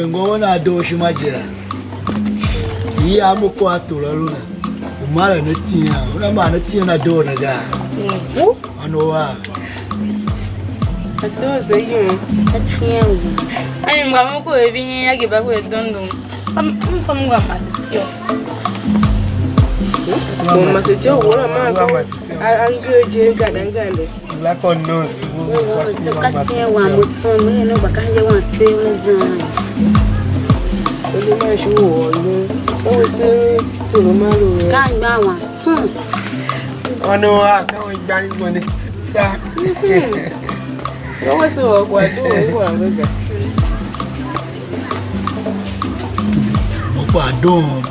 Ngona doshi majira yi amuko atura luna umara netia una mana tia na dona ga anowa atoze yu atia ani ngamo ko ebi ya giba ko edondo mfamwa masitio masitio wala ma angeje ngandangande la konosi katia wa mutsomo no bakanje wa tsemo Ele mais jogo, ou se tudo maluco. Canga wa, Ono a não igani ngone tsitsa. Não é só quando eu vou Opa dom.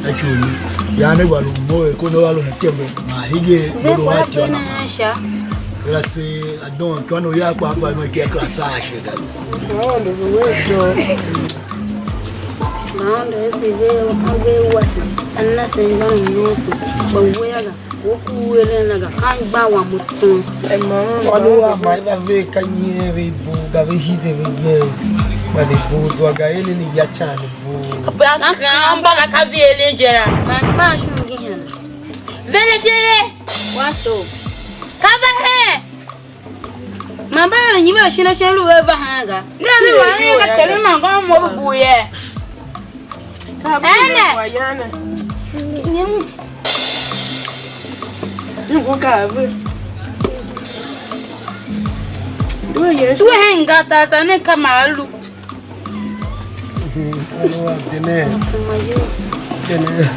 Achuli. Yani balu moyo kono balu ntembe. Mahige bolo wati wana. Ela se adon kono ya kwa hapa imekia klasashe gabi. Não, não Maundo ese wasi anna senga noso baweyaga wokuwelenaga kangba wa mutso Olua mai va ver kanye ve buga ve hide ve ye mane buzo aga ele ni ya chane bu Amba la kavi ele jera. Sanba shungi hana Vele shele. Wato. Kava he. Mamba nyiba shina shelu eva hanga Nani wani ka telema ngo mo buye. Ana wayana. Ngu kavu. Duwe ngata sana kamalu. Olua dene dene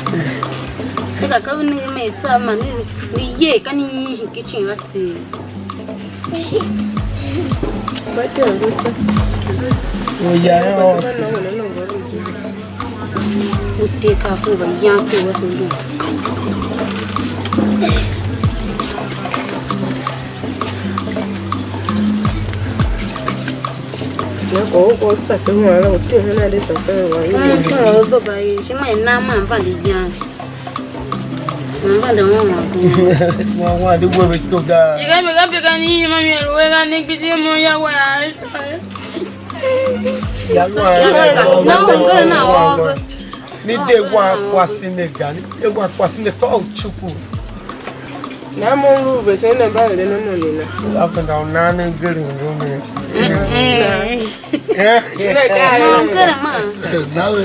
Eka kawuni mesa mani ye kani kitchen lati Bate ruta. oya os uteka ko ba yanto wasundu Ko sasa mwana uthe na de sasa wa yi. ko baba yi shima na ma fa li yan mamba da mo wa de wo be toga Iga me ga pega ni mami alwe ga ni kiti mo ya wa. ya no na o ni de wa kwasine gani de wa kwasine to chuku Na mo ru be se na ba le no no ni na. up and down nane gari ngome no kera ma nawe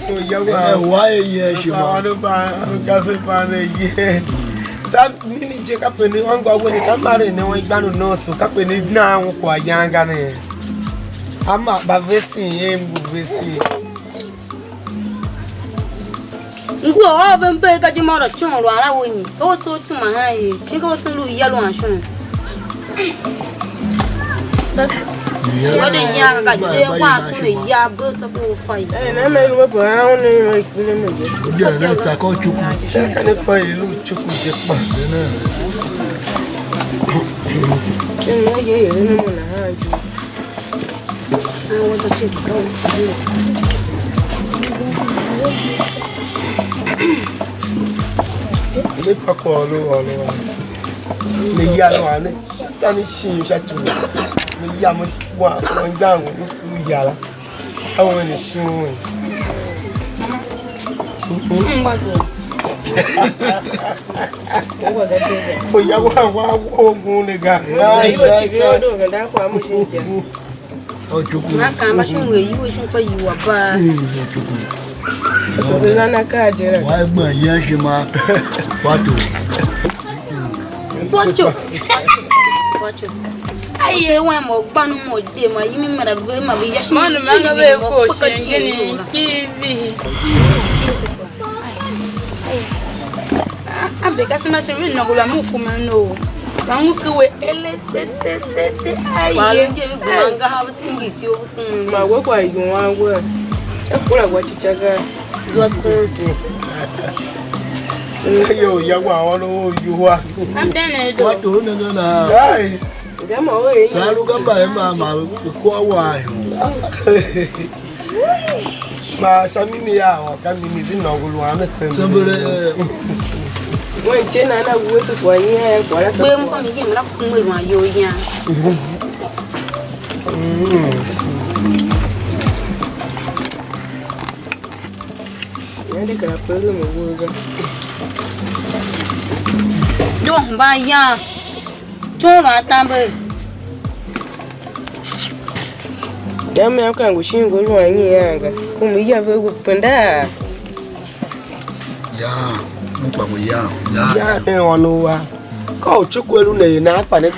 to yawa waye ye shima anu ba gase pa ne ye sa mini je ka pe ni won gwa wo ni ka mare ni won gbanu nurse ka pe ni na won ko ayanga ne ama ba vesin ye mbu vesin Ngu o be mbe ka ji mara chun ro ara woni o to tun ma ha yi shi ko to lu ya lo anshun o de nya ka de wa to le ya bo to ko fa yi Na me ru ba ha onu ni ikule me je. o de na ta ko chuku ka ne fa ilu chuku je pa na Ni ye ye no mo na ha ju. I want to check it out. me pa ko lo me ya lo ane ta ni shin sha tu me ya mo wa mo gba won ni ya la awon ni shin won o ya wa ogun le ga Ayo chi bi o do ga da kwa mu shin je. o chuku Na ka ma shun we yi wo shun pa yi wa ba chuku Ko na na ka je ra. wa gbon yan se ma wato Watch you. I want more ban more day, my you mean, my yes, Man, man, away, coach, and TV. I'm because I'm not really no woman, no. I'm looking away. I have a thing it you. My work, why you want work? What you check Yo, young one, you are. I'm done. What do you know? Them away. So I look up by Mamma, why? But Sammy, I can't be living on one. Somebody. When Jenna was for a year, what I'm going to with my yo young. Don't buy ya. Don't let Damn, I can't go sing go one year. Whom we have a good panda. Yeah, Yeah, on over. Call Chukwelune, not by the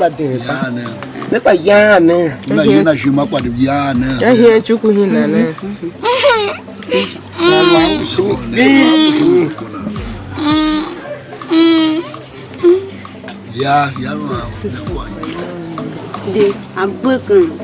never yarn. Yana Shima, what of Yana. I hear Chukuhina. Yeah, I'm broken.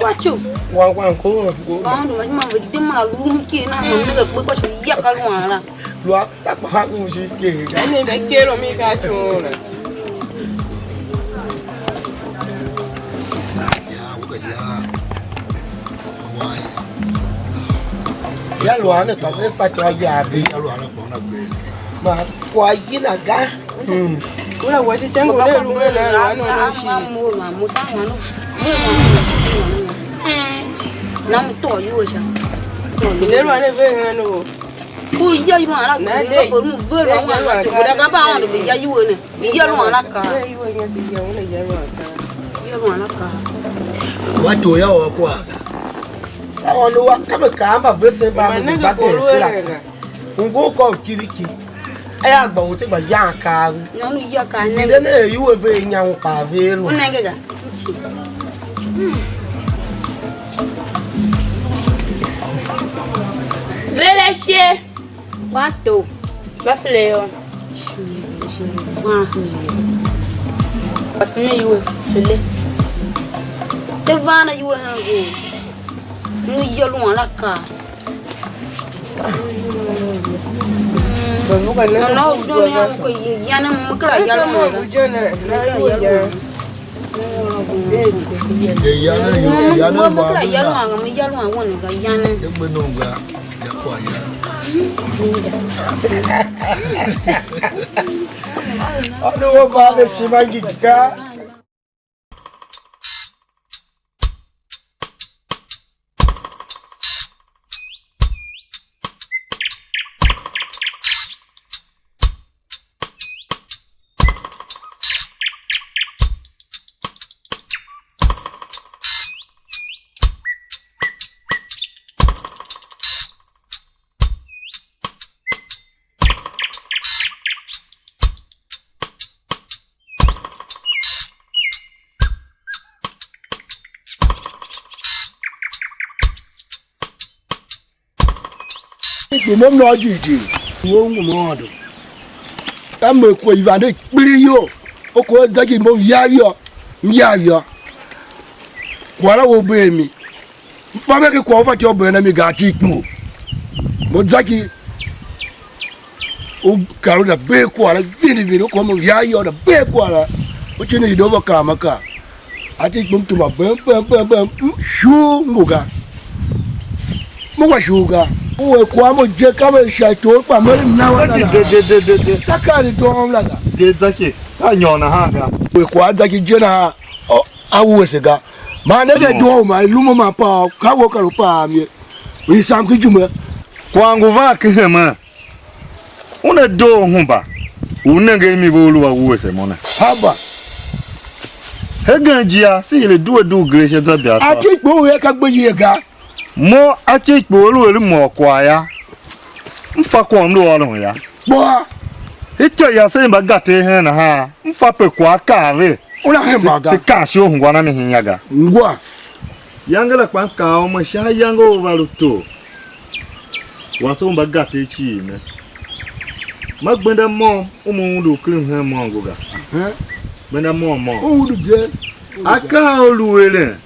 Watch you. One call. Found my mother with them a room key and I'm going to put a yak. You are that hot she gave. I need a care of me. Yaluana, but I yabi. But why you not got? Well, what did you go? Now, told you, you never know. Who you are not very about to be you in it. You want a car. You want a car. What do you want? I want to walk come a camera, listen by the back there. Go call Kiriki. I have bought a young car. No, you can't. Then you were very young, Pavil. Veleche. What to? Buffalo. What's me, you Philip? The van you will go. You want a car. No, don't have Yanam I know about the Shimagika. You know, no duty. You won't. I'm a quay van it, pretty yo. O could take him of Yavia. What I will bring me. Family qualified your enemy got it more. But Zaki, who carried a big quarter, didn't even come of Yavia, the big quarter, which you need overcome a car. I take them to my bum, shoe, Muga. Muga sugar. Uwe kwamo je kama shaito pa mwele mnawa na sakari to omlaga de zaki anyona hanga uwe kwa zaki je na awuwesega mana de do ma lumo ma pa kawo karo pa mi wi sam kijume kwangu va kema una do humba unenge mi bolu awuwese mona haba heganjia si ile do greshe zabia ati gbo we ka gbeji ga mo achi kpolu elu mo kwa ya mfa kwa mlu ọrụ ya Boa. ito ya se mba gate ihe na ha mfa pe kwa ka re Una he maga. se ka shi ohun gwana mi hin yaga Ngwa. yangala kwa ka o mo sha yango overuto waso mba gate chi me magbenda mo umu ndu krim he mo ngoga Eh? benda mo O du je. aka oluwele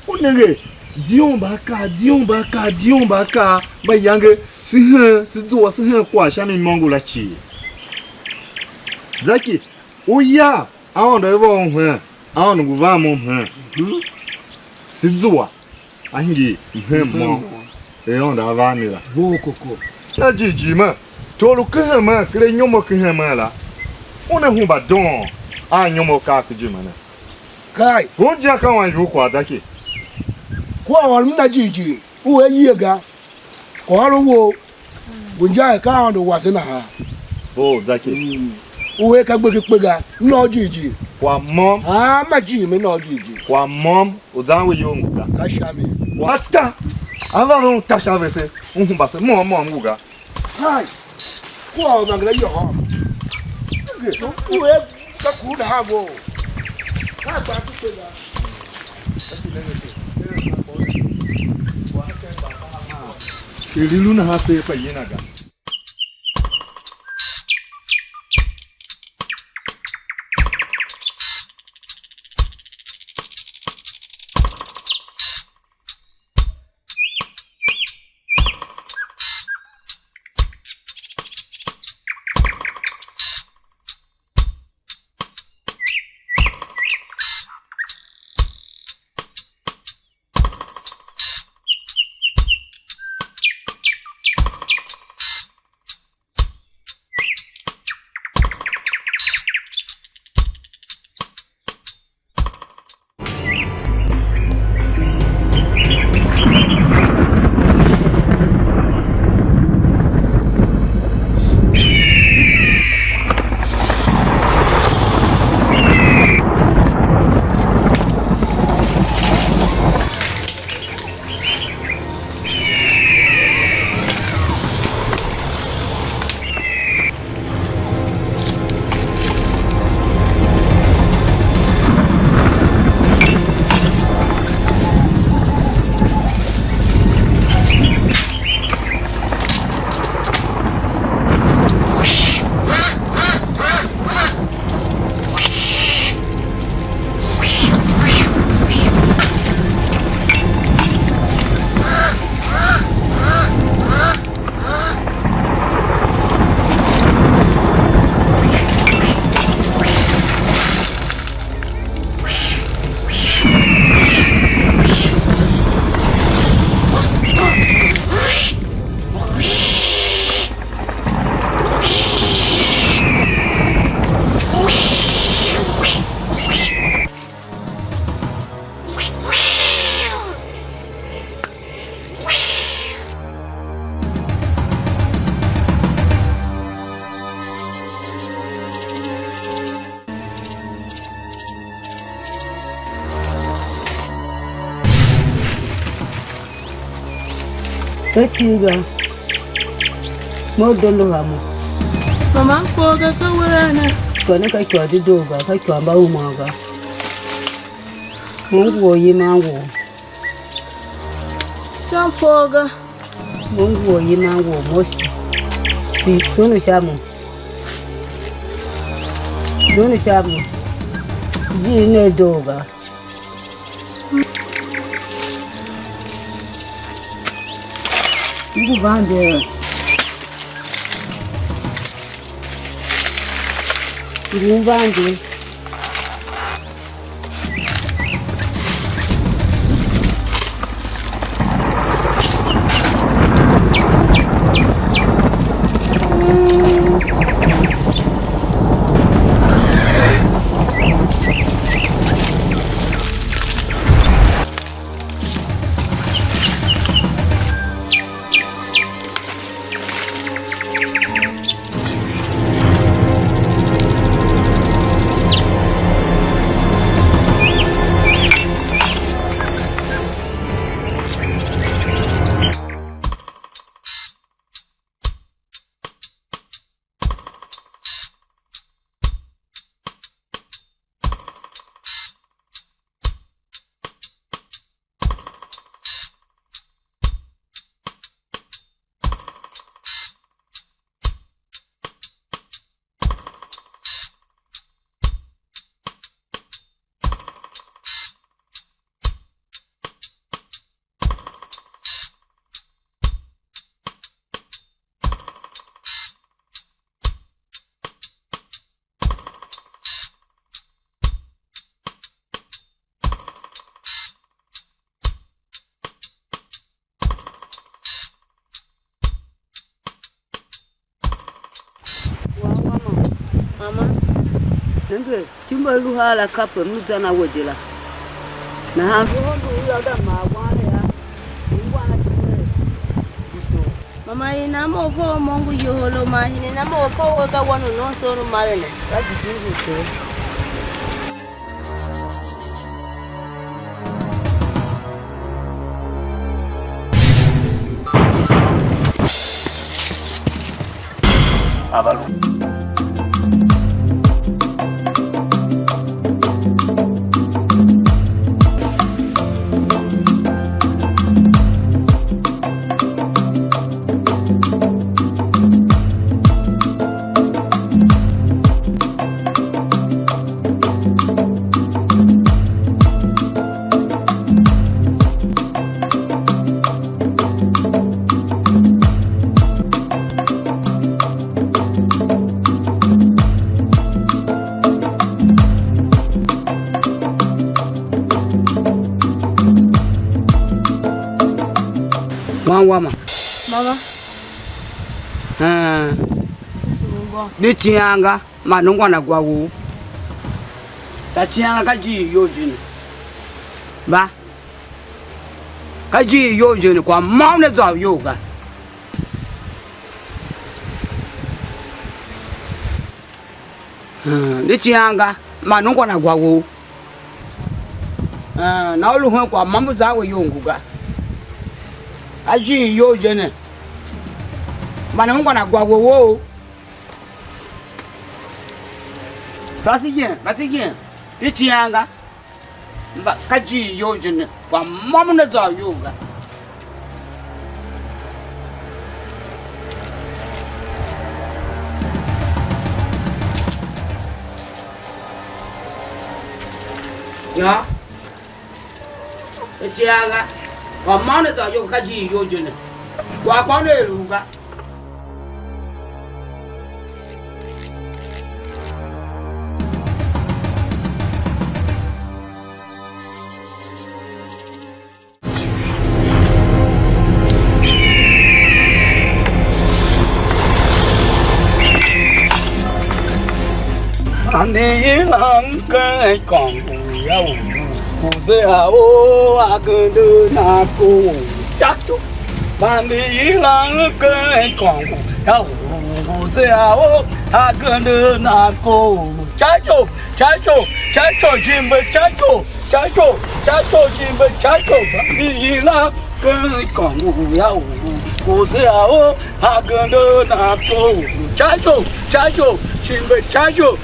unege dion baka ba yange si zuwa si kwa shami mongo la chi zaki uya awon do evo hwe awon guva mo hwe si zuwa ahiri hwe mo e on da va mi la Vo koko. na jiji ma tolu ke ma kre nyomo ke ma la una hu ba don a nyomo ka ku ji mana Kai. gonja kan wa yu kwa zaki Kwa wal mna jiji. Uwe yega. Ko haro wo. Bunja ka ando wasena ha. oh zaki Uwe ka gbe pega. No jiji. kwa mom Ah ma ji me no jiji. kwa mom odanwe yo nguga Ka shami. wata ava no tasha vese unhumba se mo nguga Kai. Kwa ma ngla yo ha. Uwe ka ku da ha bo. Ka ba ku pega. irilu na ha pe pa yinaga Etiga. Mo dolo hamo. Mama foga ka wala Kone ka kwa di doga, ka kwa ba umaga. Mungu yi mango. Tan foga. Mungu yi mango moshi. Fi dono shamu. Dono shamu. Ji ne doga. Mungu bande. Mungu bande. Nenge chimba luha la kapo mutana wojela. Na hangu hondu ya da mawane ya. Ingwana kile. Mama ina mo fo mongu yolo ma ina mo fo ga wonu no so no male ne. Ba jiji ko. Abalu. Mama. Mama. Dichianga manungwa na gwawu. Tachianga kaji yojini. Ba. Kaji yojini kwa mauna za yoga. Dichianga manungwa na gwawu. Na ulu kwa mambo za yonguga. Aji yo jene manungwa na gwawo Basigen Ityanga kaji yo jene kwa mamu na za yoga ya Ityanga kwa maana za yo kaji yo jene kwa kone luga Ane lang kai kong yao Kuzeo agende na ko chacho Bandi lang kai kong yao Kuzeo agende na ko chacho jimbe chacho jimbe chacho Bandi lang kai kong yao Kuzeo agende na ko chacho jimbe chacho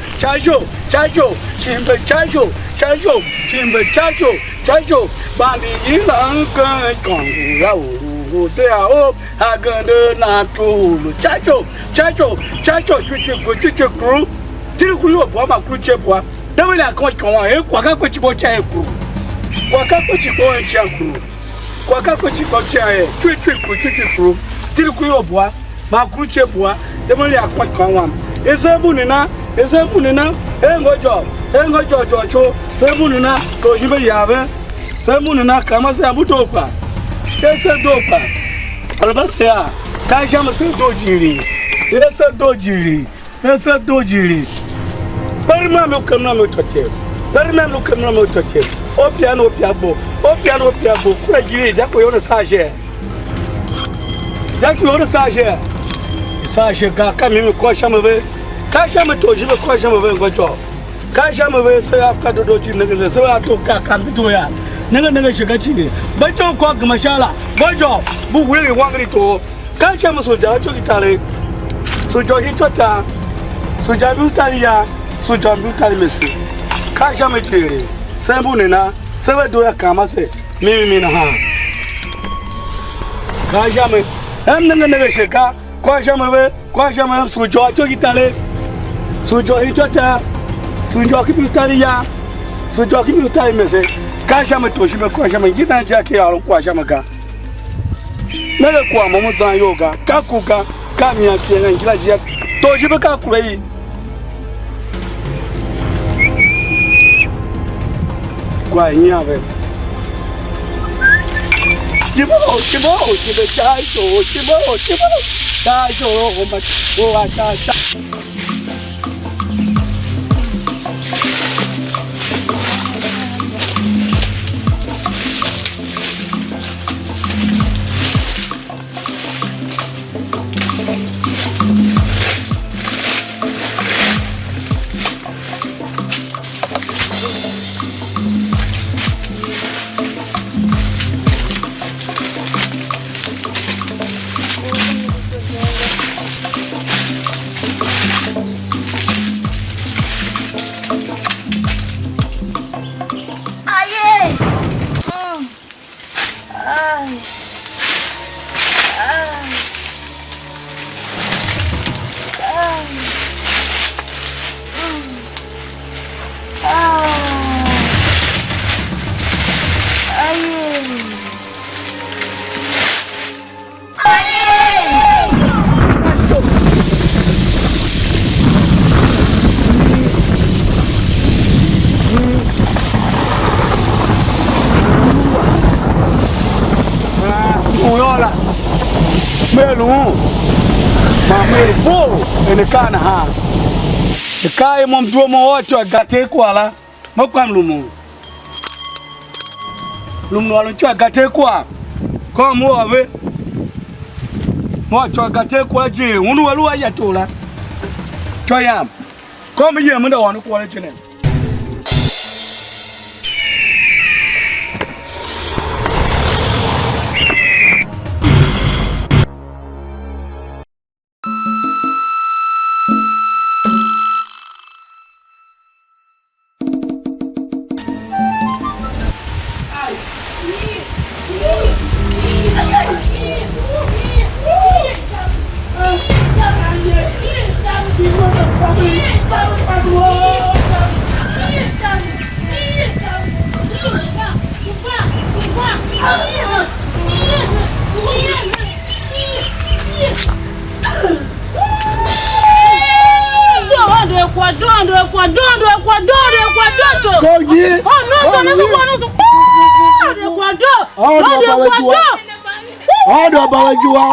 jimbe chacho Bandi ilang kai kong yao Kuzeo agende na ko chacho chuchu kru tiri kru yo bwa ma kru che bwa dewe la ko kan e kwa ka kwechi cha e kru kwa ka kwechi cha kru kwa ka kwechi cha e chuchu kru tiri kru yo bwa ma kru che bwa dewe la ko kan wa ezebu nina engojo cho sebu nina to jibe yabe sebu nina kama se abutopa kese dopa albasia ka jama se dojiri Parima me kamna me tote opiano piabo kura giri jako yona sage ka kami ko shamabe ka shama to jibe ko shamabe ngojo ka shamabe sai afka do doji ne sai ato ka kan to ya naga shiga cine bajo ko ga mashala bajo bu wuri wangri to ka shama soja to kitare sojo hitota soja bi ustariya soja bi ustari mesi ka shama tere sai bu ne na sai do ya kama se mimi na ha ka shama naga shiga ko shama sojo to kitare sojo hitota sojo ki bi ustariya sojo ki bi ustari mesi ka shama to shi me ko shama gidan jake yaro ko shama ka naga kwa mamu zan yoga ka kuka ka miya kenan kila jiya to shi be ka kurai kwa nyabe chibo chai to chai to o ma o ata lu ma me vo ene kana ha e kai mom duo mo o cho gate kwala mo kwam lumu lumu alu cho gate kwa ko mo ave mo cho gate kwa ji unu walu ya tola cho yam ko mi ye mo da wonu kwa chine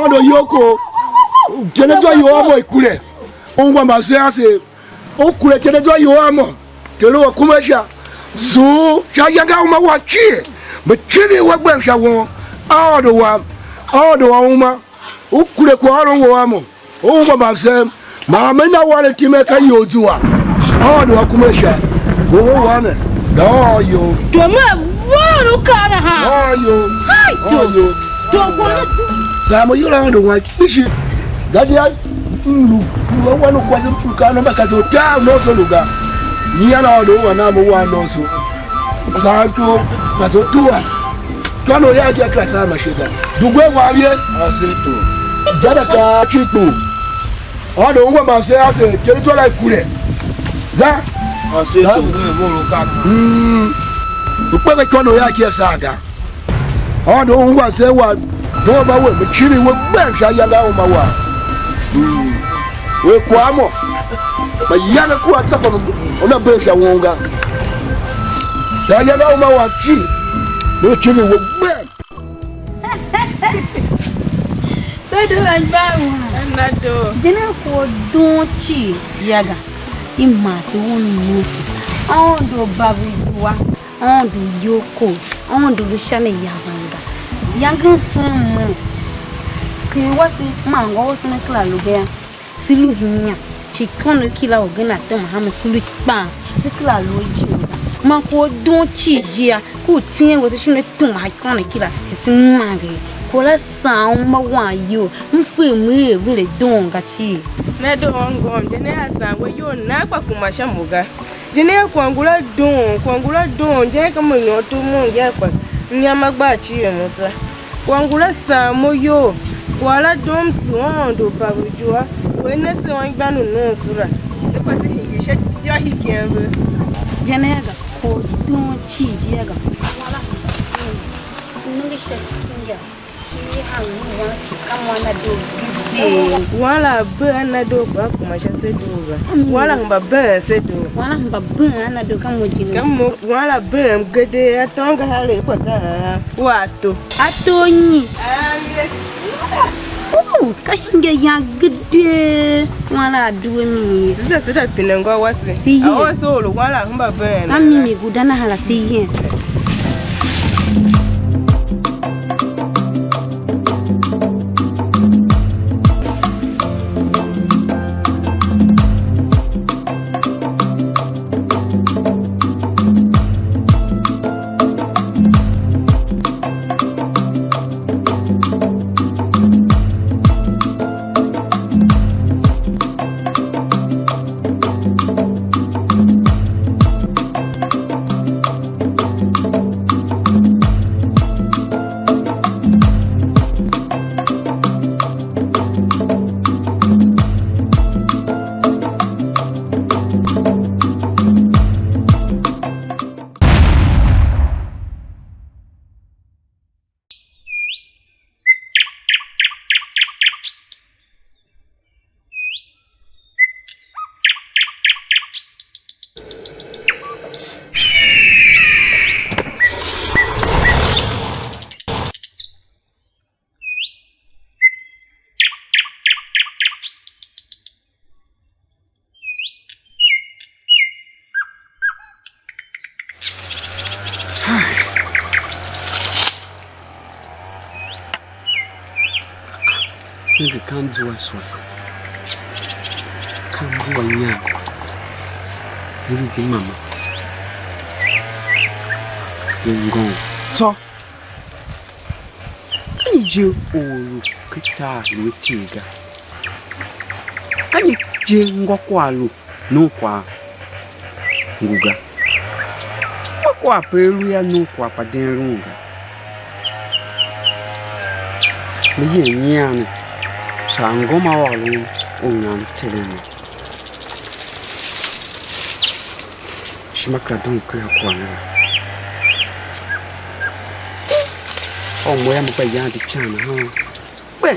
Odo yoko tenezo yo amo ikule ongwa masese okule tenezo yo amo telo kumesha su shayanga uma wachi mchini wagwesha wo odo wa uma okule kwa ro wo amo ongwa masem mama na wale timeka yojuwa odo wa kumesha go wane do yo to me voru kana ha yo to ko Samo yula ndo wa bishi gadia lu wanu kwa kana makazo ta no so luga ni ana odo wa na mo wa no so santo kazo tua kana ya ja class ama shega dugwe wa bie Asinto. jada ka chipo odo ngwa ma se ase kere to la kure za Asinto mo lo ka. ukwe kana ya kia saga odo ngwa se wa do ba we mchiri we gbensha yanga o mawa we kwamo ba yana ku atsaka ona besha wonga ya yanga o mawa chi do chiri we gben Todo anbawa. nado Jena ko don chi yaga. Imasi wonu musu. Ondo babu duwa. Ondo yoko. Ondo shane yavanga. Yang ki wasi mango wasna kala lugaya silu hinya chikono kila ogena to mahama silu pa kila loji ma ko don chi jia ku tin wo se to ma kono kila sisimage ko la sound ma wa yo mfu mu e vile don ga chi nado ngom jene asa we yo na kwa kumasha muga jene kwangula don je kama nyoto munga kwa nyama gba chi emota kwangula sa moyo wala dom suondo pabujua wene se wan gbanu no sura se kwase hige she ti o hige enwe janega ko don chi jia ga wala nungi she singa ni hawo wa chi kama na do wala ba na do ba kuma she se do wala mba ba se do wala mbaba na do kama jini kamo wala ba gede atonga hale kwa ga wato atonyi kahinga ya gede wala duwe sida pinengo wasi si awo so wala mba ba na amimi gudana hala si nigga can't do us was. Can't do a young. Nigga, mama. You go. So, can you all guitar with Tiga? Can you jingo qualu? No qua. Guga. Qua peruia no qua padenunga. Me yan. Sangoma walu unam telling me. Shmakadun kwana. Oh, moya mo pa yan di chana ha. Be.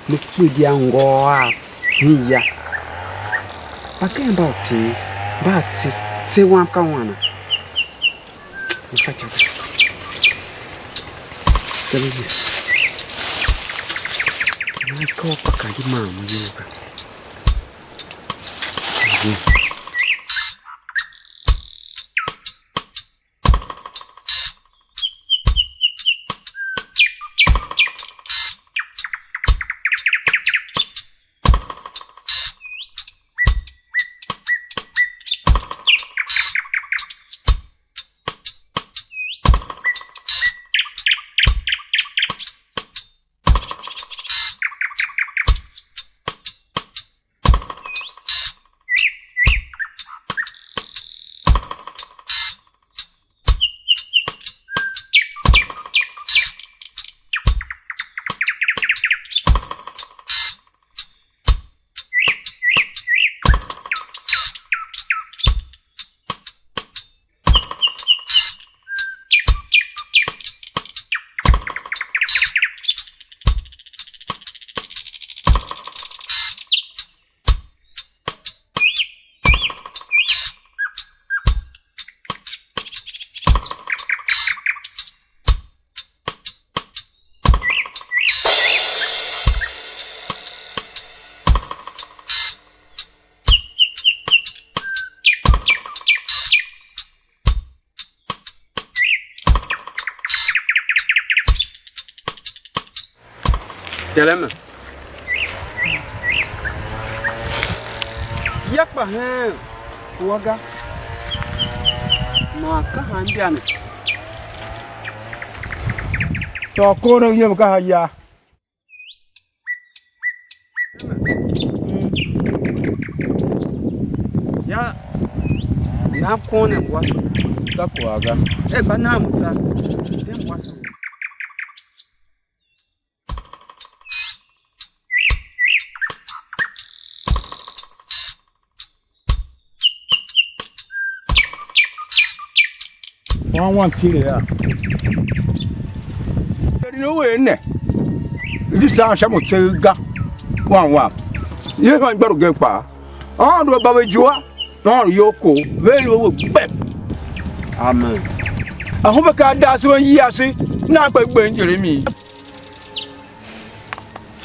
Mo pudi angoa. Hiya. Pake mbauti. Bati. Se wan kawana. Mfacha. Kali. Mai ko pa di mama yoga. Telema. Yakpa he waga. Ma ka handiane. To ko no yem ka ya. Ya. Na kone waso. Ta ko waga. E ba na muta. Dem waso. One kilo ya. No way ne. This sound shamo tega. One. You can go get pa. Oh, do baba jua. No yoko. Very wo pep. Amen. I hope ka da so yi ase na pa gbe njere mi.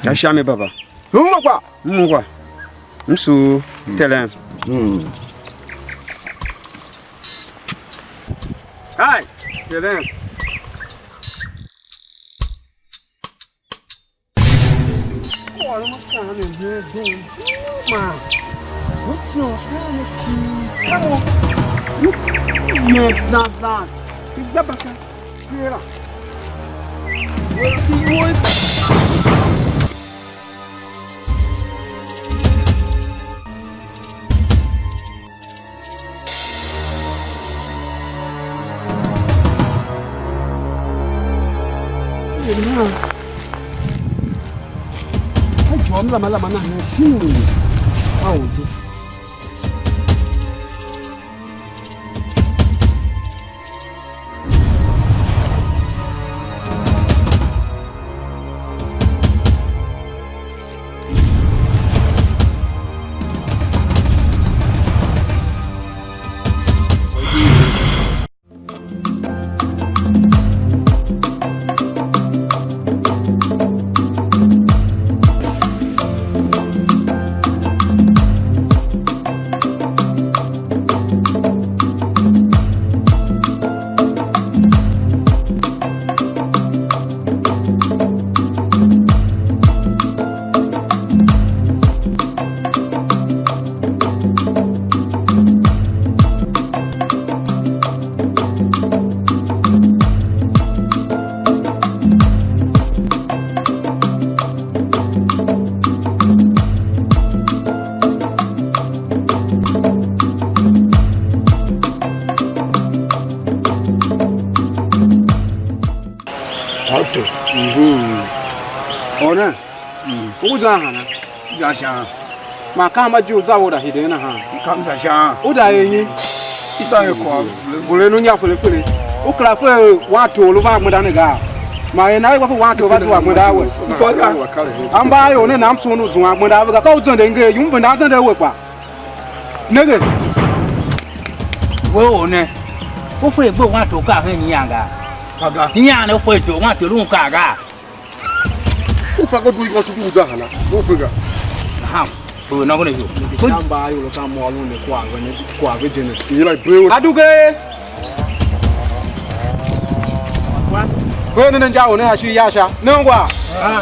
Ya shame baba. Mu kwa. Msu telen. Hi, telen. Olha uma cara, bem. Mano. Não, cara, yes, that. Dá pra cá. Espera. Lama na hiu. Aonde? Ona. Uza hana. Ya sha. Ma kama ju za wo da hide na ha. Kam za sha. Uda yin. Ita e ko. Bule no nya fele fele. O kra fe wa to lo ba gboda ne ga. Ma e na wa to ba to wa gboda we. Foga. Amba yo ne nam so no tun wa gboda we ga ka o zan de nge yum bu na zan de we pa. Nege. Wo o ne. Wo foi bo wa to ka he ni yanga. Foga. Ni ya ne foi to wa to lu ka ga. Wo fa ko du ko tu uza hana. Wo figa. Ha. Bo na ko ne yo. Amba yo lo ka mo lu ne kwa we jene. Yi like bring. Aduge. Ko ne nja o ne ha shi ya sha. Nangwa.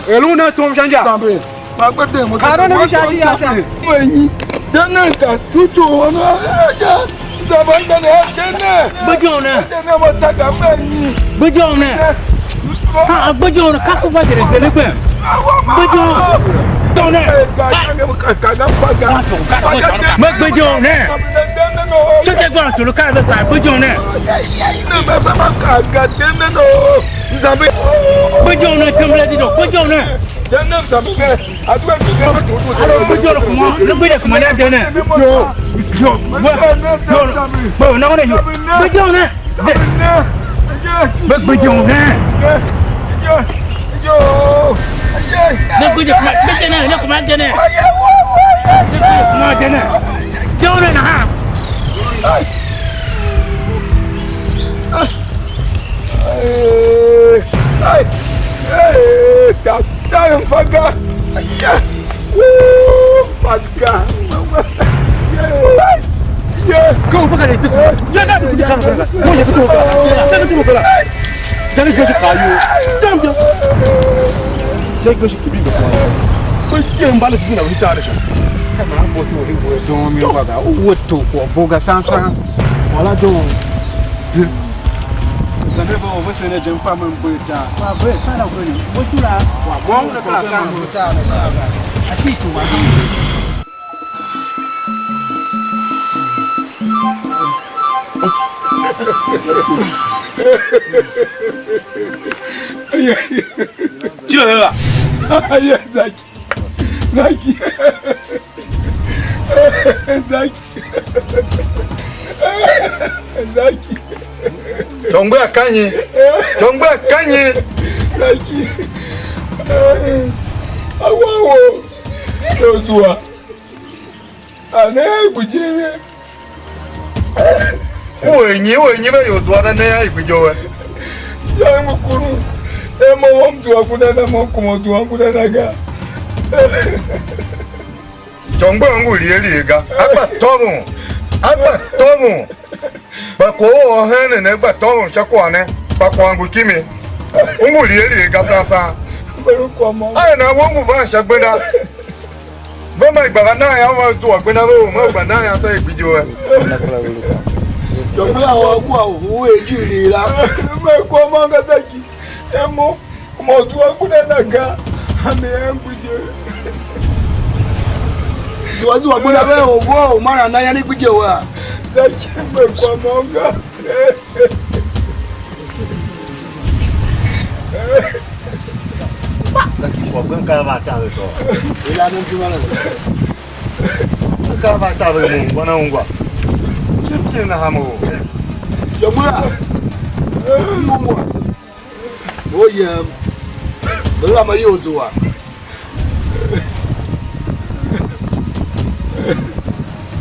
Elu na tom shanja. Tambe. Ma gbe de mo. Ka do ne sha shi ya sha. Wenyi. Dana ta tutu ona. Ya. Zabanda ne dana. Bojo ne. Dana mo taka menyi. Bojo ne. Ha bojo ne ka ko ba de ne pe. Bojo. Do ne. Ka faga. Ma bojo ne. So te gba so lo ka be pa bojo ne. Ne me fa ma ka ga dana no. Zabe. Bojo ne temble di do. Bojo ne. Dana zabe. Adwa ki ga tu. Alo bojo ko mo. Le gbe de ko mo na de ne. Yo. Bo na ko ne yo. Bojo ne. Bojo ne. Yo. Ne bojo ko ma de ne. Ne ko ma de ne. Ko ma de ne. Do ne na ha. Tá, faga. Faga. Kau faga de tesu. Jangan aku di sana. Mo ya betul. Jangan tu kala. Jangan kau kayu. Jam jam. Jangan kau kibi ko. Ko kem bala sina wita da shi. Kama an boto ri bo don mi faga. O to ko boga sansan. Wala don. Zane ba wa sai ne jin famin buta. Wa bre sana ko ni. Mo tula. Wa mo da kala san buta. Ati tu wa. Kilo la. Ai, Zaki. Zaki. Zaki. Zaki. Chongbe akanyi. Chongbe akanyi. Zaki. Awawo. Tozua. Ane kujeme. Wenyi ba yo zwa da ne ai bijo. Ya mukuru. Emo wamtu akuna na mokumo tu akuna naga. Chongbe ngu li ga. Agba tomu. Ba ko o hene ne gba tomu chakwa ne. Ba ko ngu kimi. Ngu li ga sa. Beru kwa mo. Ai na wo ngu ba shagbeda. Ba mai gba na ya wa tu agbeda ro, ma gba na ya ta ibijo. Jọ̀gbọ́n àwọn ọkọ̀ òwú èjì ìlera. Mẹ́kọ́ ọmọ Gàtàkì ẹmọ ọmọ ọ̀tún ọkùnrin nàga àmì ẹ̀ǹgbìjẹ. Ìwádìí wà gbọ́dọ̀ bẹ́ẹ̀ òwú ọ̀ márùn-ún náírà ní gbìjẹ wa. Dàkí mẹ́kọ́ ọmọ ọ̀gá. Daki ko gan ka ba ta to. Ìlànà ìjọba rẹ̀. Ka ba ta be mu wana ngwa. Chimti na hamo. Jọ̀gbọ́n à mú mu à. Ó yẹ pẹ̀lú àmọ́ yóò tó wa.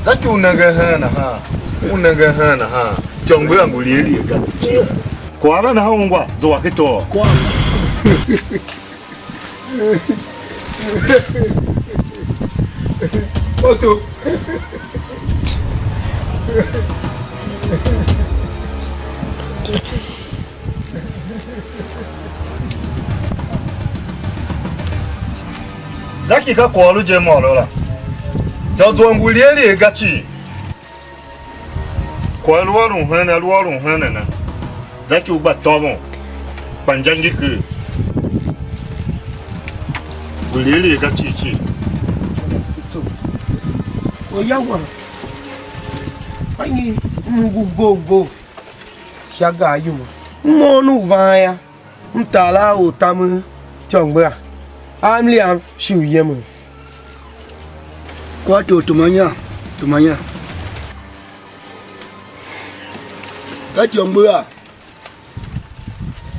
Daki unaga hana ha. Chongbe ngu li ga. Ko ana na ha ngwa zo wa kito. Oto. Zaki ka ko lu je mo lo la. Jo zo ngu li ga chi. Ko lu wa hana na. Zaki u ba to mo. Panjangi ku. Gulili ga chi. Oyawa. Anyi mugugogo. Shaga ayuma. Mmonu vaya. Mtala otamu. Chongba. I'm Liam, shoe yemu. Kwa to manya. Kati yongba.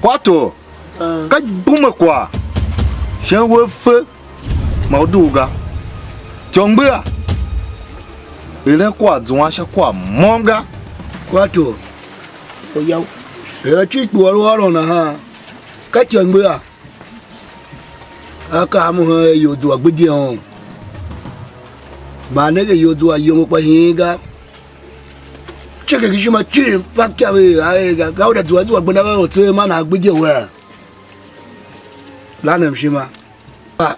Kwa to. Kati buma kwa. Shenwe fe. Mauduga. Chongba. Ile kwa zwansha kwa monga. Kwa to. Oyaw. Ela chiku walo na ha. Kati yongba. Aka amu yo do agbedi on. Ba nege yo do ayo kwa hinga. Cheke kishima chim fakya we aega gauda do agbena we ote ma na agbedi we. La nem shima. Ah.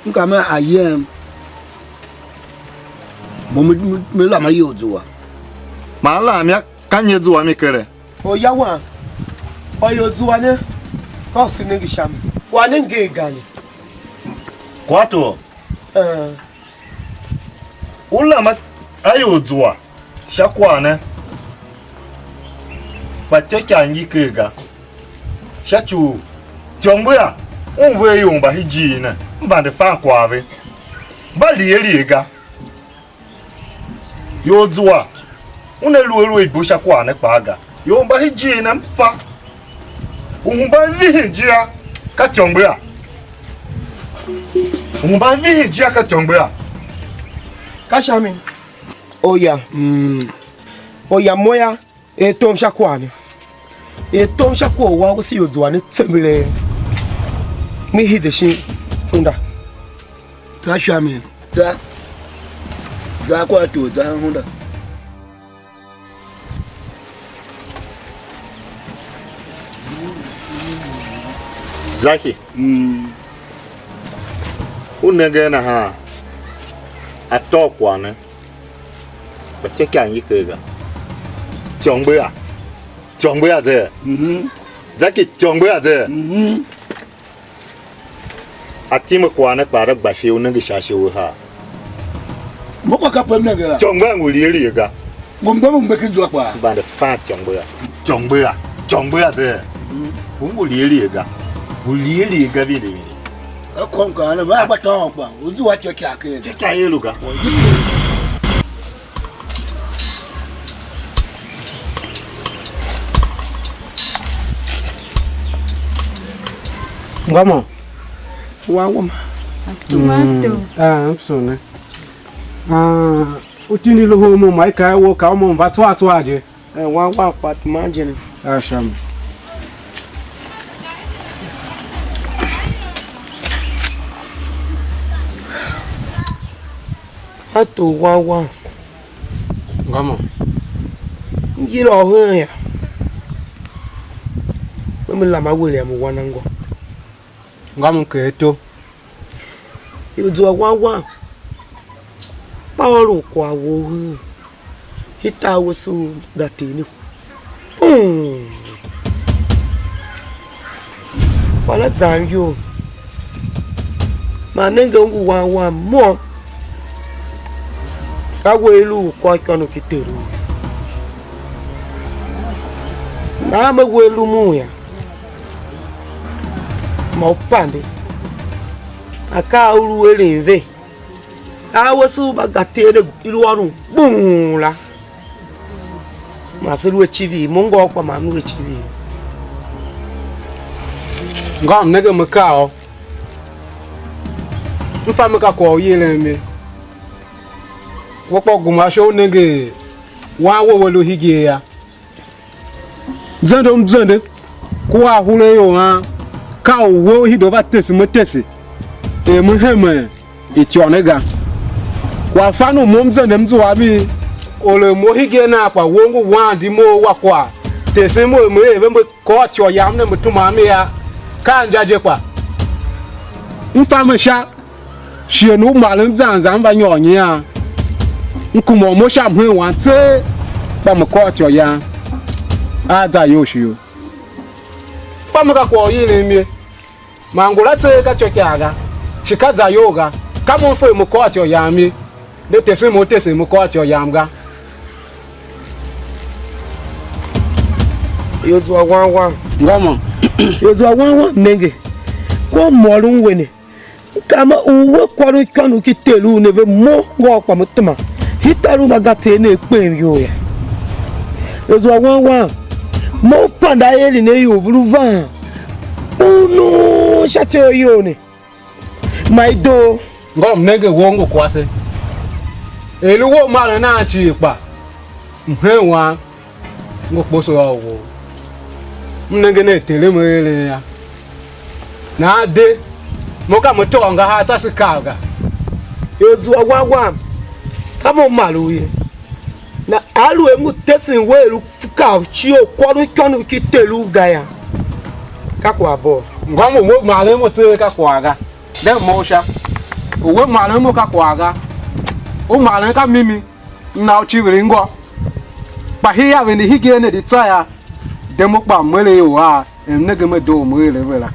Nka ma ayem. Bo me la ma yo do. Ma la mi kanye do ami kere. Oyawa. Oyo do ane. Kosi ngi sham. Wane nge gani. Kwa to. Ula ma ayo zuwa shakwa ne pateke anyi kega shachu jongbo ya onwe yo mba hiji na mba de fa kwa be ba lieri ga yo zuwa una luelu ibu shakwa ne paga yo mba hiji na mfa umba hiji ya ka jongbo ya umba hiji ya ka jongbo ya Kashami. Oya. Oya moya Ityom shakwane. Ityom shakwa wa si yodwa ne tsembele. Mi hideshi hunda. Kashami. Za kwa to za hunda. Zaki. Unege na ha. Atokwa ne. Pateke anyi kega. Jongbo ya ze. Zaki jongbo ya ze. Atime kwa ne para gbashi unege shashi wo ha. Moko ka pem nege la. Jongbo nguli ga. Ngomba mbeki jwa kwa. Ba de fa jongbo ya ze. Nguli ga. Nguli ga bi de. Akonka na ba ton kwa. Uzu wa choki akere. Ka yelu ga. Ngamo. Wawama. Tomato. Msone. Utini lo homo mai kai wo ka mo va twa aje. Wawa pat manjene. Sham. Ato wawa. Ngamo. Ngiro ho ya. Mimi la William wanango. Ngamo keto. Yodwa wawa. Paolo kwa wo. Hita wosu datini. Wala zanyo. Manenga ngu wawa mo. Kawelu kwa kono kiteru. Na me welu muya. Maupande. Aka uru elenve. Awasu bagatele iluwaru. Boom la. Masilu chivi mungo kwa manu chivi. Ngam nege mkao. Mfa mka kwa yele me. Wopo gumasho nege wa wolo hige ya. Zende kwa hule yo ha. Ka wo hido va tesi motesi. Muheme itionega. Kwa fanu momzende mzu wabi ole mohige na kwa wongo wandi mo wakwa tesi mo evembo ko tio yamne mutuma me ya ka njaje kwa mfama sha shienu malum zanzan ba nyonyi ya nkumo mo sha mhu wante ba mo ko tio ya aza yoshio fama ka ko yile mi mangula te ka chokiaga shikaza yoga kama mfo mo ko tio ya mi de tesi mo ko tio yamga Yodwa wawa. Ngamo. Yodwa wawa menge. kwa mwalu wene kama uwe kwaru kanu kitelu neve mo ngo kwa mutuma hitaru magate ne kpen yo ya ezo wa mo panda yeli ne yo vuluva unu shate yo ne maido ngom nege wongo kwase eluwo mara na chi pa mhenwa ngo poso owo mnenge ne tele mwele ya na de moka mutonga ha tasikaga ezo wa kama maluye na alu emu tesin welu fuka chio kwaru kanu kitelu gaya kakwa bo ngom mo mara mo tse ka kwaga de mo sha owe mara mo ka kwaga o mara ka mimi na o chiwere ngo pa hiya we ni hige ne di tsaya de mo pa mwele yo ha emnege me do mwele wela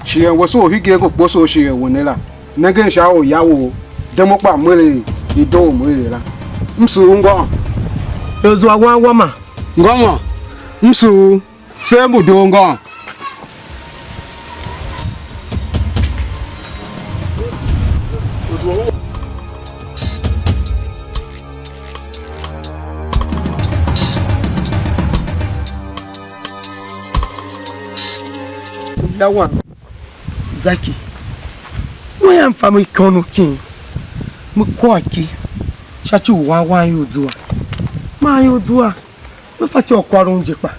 shie wo so hige ko poso shie wonela nege sha o yawo de mo pa mwele ido mwele la msu ngo ezo wa ma ngomo msu se mu do ngo that one Zaki moya mfamo ikono kin mko aki shachu wa yodua ma yodua me fati okwaru nje pa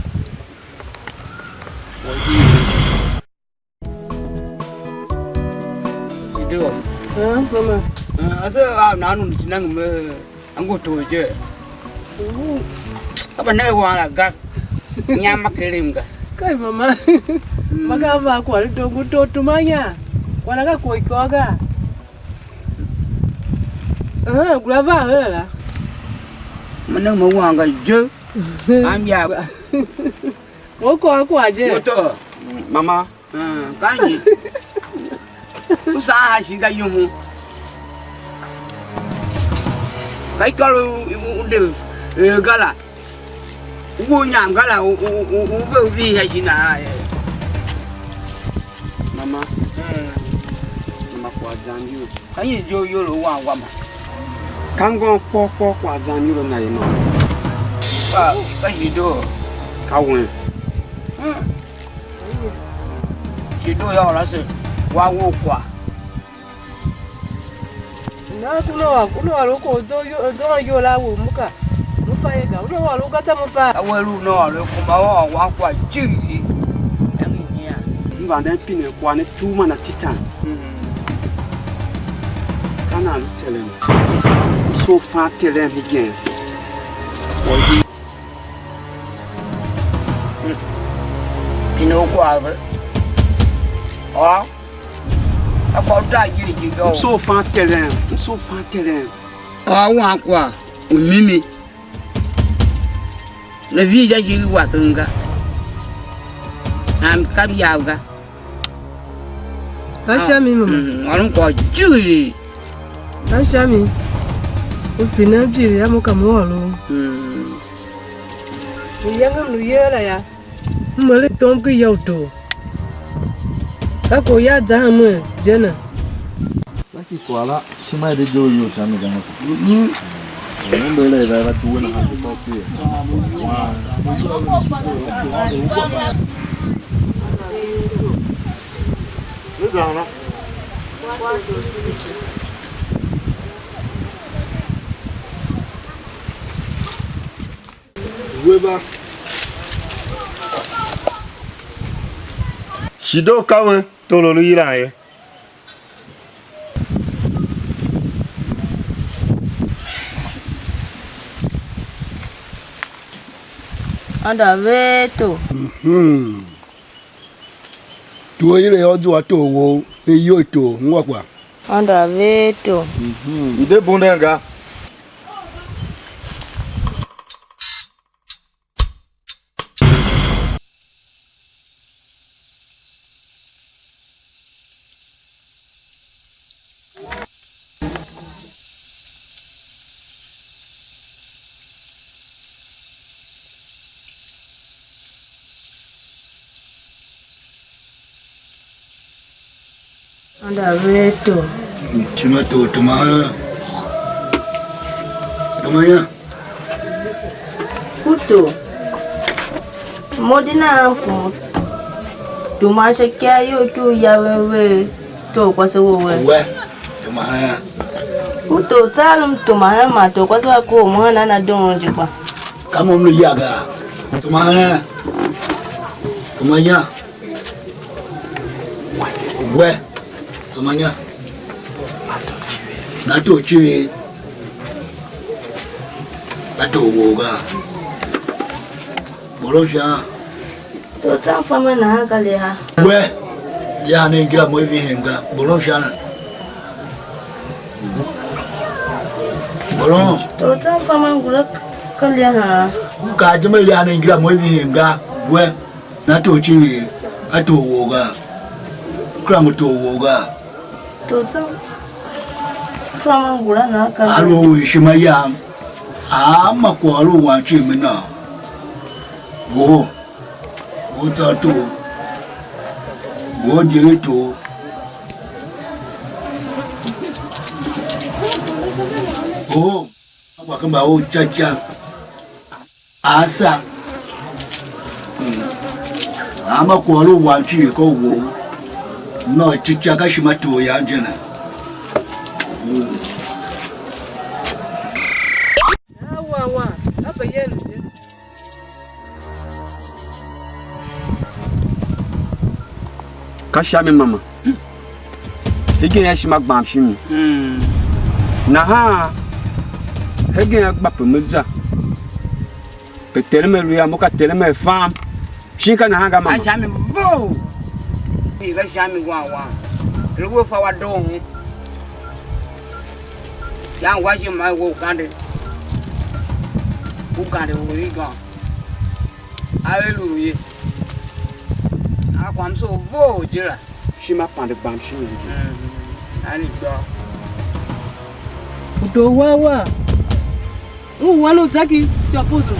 Ido mama asa nanu tinang me ango toje apa ne wala gat nyama kelimga kai mama magava kwa dogo toto manya wala ko ikoga grava hela mana mo wanga je am ya ko aje moto mama kanyi usa ha shiga yumu kai kalu unde gala ugo nyam gala ugo vi ha shina mama mama kwa zanyu kanyi yo lo wa ma kango po kwa zanyu lo na ino kanyi do kawun Kido ya la se wa wo kwa na kuno wa loko do yo la wo muka mufa yega uno wa loko ta mufa awelu no le kuma wa kwa ji emi ya ngande pine kwa ne tuma na titan kana lu tele so fa tele again pino kwa akwa da ji go so fa tele wa kwa umimi le vi ja ji wa sunga am kam ya ga ashami mama alun ko ji ashami upina jiri ya muka mwalo yanga nuyela ya mole tomku yoto kako ya damu jana Laki kwala shima de jo yo chami gama ko Mundu ile ila tuwe na hatu topi Nidana Weba. Shido kawe tololu iraye Anda veto. Tuwe ile ojo ato wo eyo to ngwakwa. Anda veto. Ide bundenga Anda reto. Cuma tu teman. Temannya. Kuto. Modina anko. Tumasha kia yo kyu ya wewe. To kwa se wewe. Wewe. Temannya. Kuto talum tumaha ma to kwa se ko mo na na donje kwa. Kamu meliaga. Temannya. Temannya. Wewe. Temannya. Nato ciwi. Nato woga. Bolosha. To ta fama na hankali ha. We. Ya ne ngira mo vihinga. Bolosha. Bolon. To ta fama ngula kali ha. Ka jama ya ne ngira mo vihinga. We. Nato ciwi. Nato woga. Kramu to woga. To ta fama ngula na kali. Alo shima ya. Ama ko alo wa chi mina. Wo. Wo ta to. Wo dire to. Oh, apa kan bau caca. Asa. Ama ko alo wa chi ko wo. No chicha ka shima to ya jana. Wa. Apa yen? Kashami mama. Higin ya shima gbam shimi. Na ha. Higin ya gba pemeza. Peteleme luya moka teleme fam. Shinka na hanga mama. Kashami vo. Iga shami wa. Lugo fa wa don. Yang wa shi mai wo kande. Ukande wo iga. Hallelujah. Akwam so vo jira. Shima pande gbam shimi. Ani gbo. Udo wa. Wo wa lo taki ti aposo.